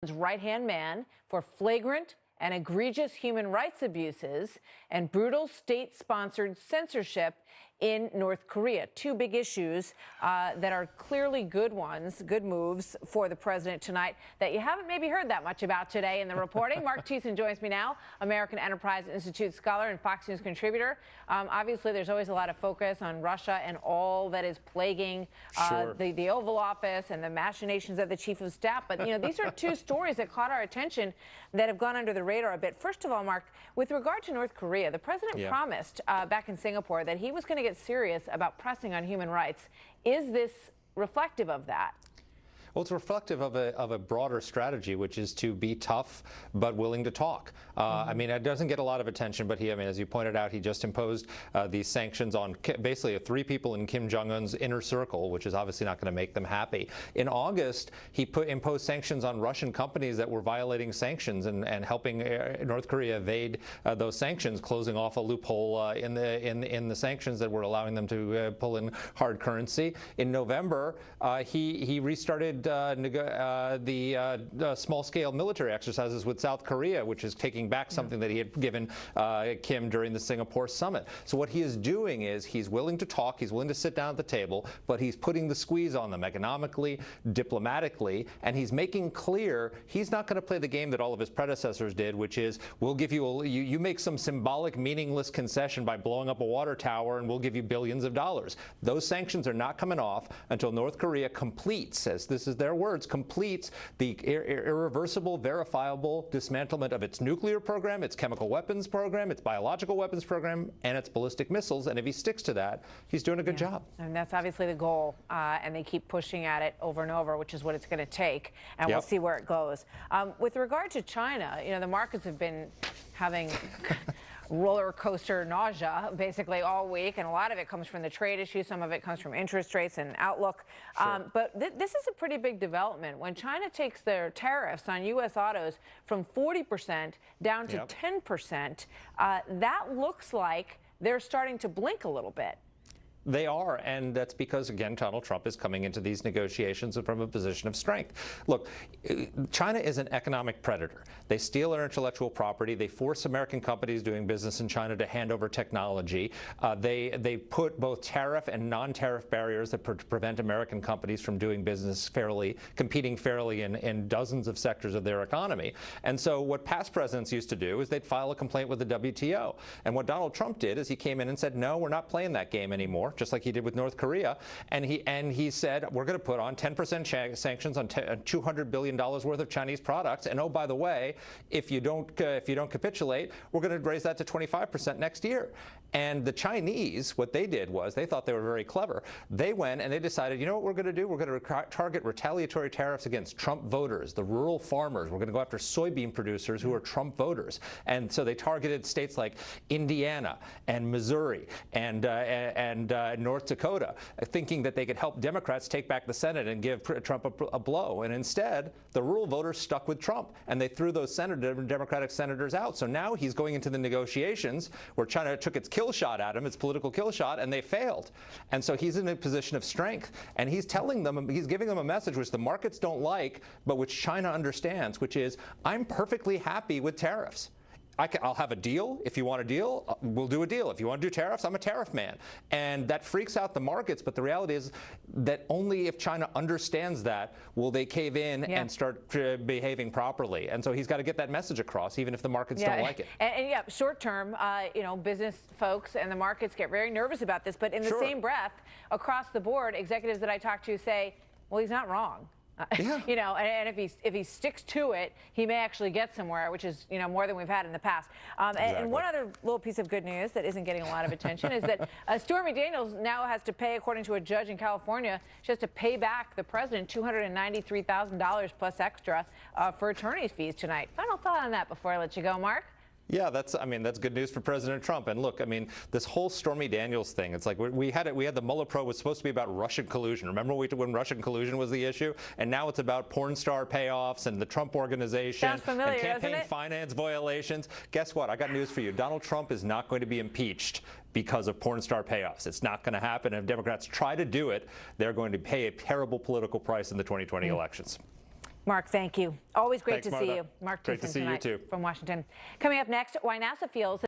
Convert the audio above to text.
right-hand man for flagrant and egregious human rights abuses and brutal state-sponsored censorship in North Korea. Two big issues that are clearly good ones, good moves for the president tonight that you haven't maybe heard that much about today in the reporting. Marc Thiessen joins me now, American Enterprise Institute scholar and Fox News contributor. Obviously, there's always a lot of focus on Russia and all that is plaguing the Oval Office and the machinations of the chief of staff. But, you know, these are two stories that caught our attention that have gone under the radar a bit. First of all, Marc, with regard to North Korea, the president promised back in Singapore that he was going to get serious about pressing on human rights. Is this reflective of that? Well, it's reflective of a broader strategy, which is to be tough but willing to talk. I mean, it doesn't get a lot of attention, but I mean, as you pointed out, he just imposed these sanctions on basically 3 people in Kim Jong-un's inner circle, which is obviously not going to make them happy. In August, he imposed sanctions on Russian companies that were violating sanctions and helping North Korea evade those sanctions, closing off a loophole in the sanctions that were allowing them to pull in hard currency. In November, he restarted the small-scale military exercises with South Korea, which is taking back something that he had given Kim during the Singapore summit. So what he is doing is he's willing to talk, he's willing to sit down at the table, but he's putting the squeeze on them economically, diplomatically, and he's making clear he's not going to play the game that all of his predecessors did, which is we'll give you you make some symbolic, meaningless concession by blowing up a water tower and we'll give you billions of dollars. Those sanctions are not coming off until North Korea completes, as this is their words, completes the irreversible, verifiable dismantlement of its nuclear program, its chemical weapons program, its biological weapons program, and its ballistic missiles. And if he sticks to that, he's doing a good job. And that's obviously the goal. And they keep pushing at it over and over, which is what it's going to take. And we'll see where it goes. With regard to China, you know, the markets have been having roller coaster nausea basically all week, and a lot of it comes from the trade issue, some of it comes from interest rates and outlook. But this is a pretty big development. When China takes their tariffs on U.S. autos from 40% down to 10%, that looks like they're starting to blink a little bit. They are, and that's because, again, Donald Trump is coming into these negotiations from a position of strength. Look, China is an economic predator. They steal our intellectual property. They force American companies doing business in China to hand over technology. They put both tariff and non-tariff barriers that prevent American companies from doing business fairly, competing fairly in dozens of sectors of their economy. And so what past presidents used to do is they'd file a complaint with the WTO. And what Donald Trump did is he came in and said, no, we're not playing that game anymore, just like he did with North Korea, and he said we're going to put on 10% sanctions on $200 billion worth of Chinese products, and oh, by the way, if you don't capitulate, we're going to raise that to 25% next year. And the Chinese, what they did was they thought they were very clever. They went and they decided, you know what we're going to do? We're going to target retaliatory tariffs against Trump voters, the rural farmers. We're going to go after soybean producers who are Trump voters. And so they targeted states like Indiana and Missouri and North Dakota, thinking that they could help Democrats take back the Senate and give Trump a blow. And instead, the rural voters stuck with Trump, and they threw those Democratic senators out. So now he's going into the negotiations where China took its kill shot at him, its political kill shot, and they failed. And so he's in a position of strength, and he's telling them, he's giving them a message which the markets don't like, but which China understands, which is, I'm perfectly happy with tariffs. I'll have a deal. If you want a deal, we'll do a deal. If you want to do tariffs, I'm a tariff man. And that freaks out the markets, but the reality is that only if China understands that will they cave in and start behaving properly. And so he's got to get that message across, even if the markets don't like it. And short term, you know, business folks and the markets get very nervous about this, but in the same breath, across the board, executives that I talk to say, well, he's not wrong. You know, and if he sticks to it, he may actually get somewhere, which is, you know, more than we've had in the past. And one other little piece of good news that isn't getting a lot of attention is that Stormy Daniels now has to pay, according to a judge in California, she has to pay back the president $293,000 plus extra for attorney's fees tonight. Final thought on that before I let you go, Marc? Yeah, that's good news for President Trump. And look, I mean, this whole Stormy Daniels thing, it's like we had the Mueller probe was supposed to be about Russian collusion. Remember when Russian collusion was the issue? And now it's about porn star payoffs and the Trump Organization and campaign finance violations. Guess what? I got news for you. Donald Trump is not going to be impeached because of porn star payoffs. It's not going to happen. If Democrats try to do it, they're going to pay a terrible political price in the 2020 elections. Marc, thank you. Always great Thanks, to see Martha. you. Marc Great to Thiessen see you tonight too. from Washington. Coming up next, why NASA feels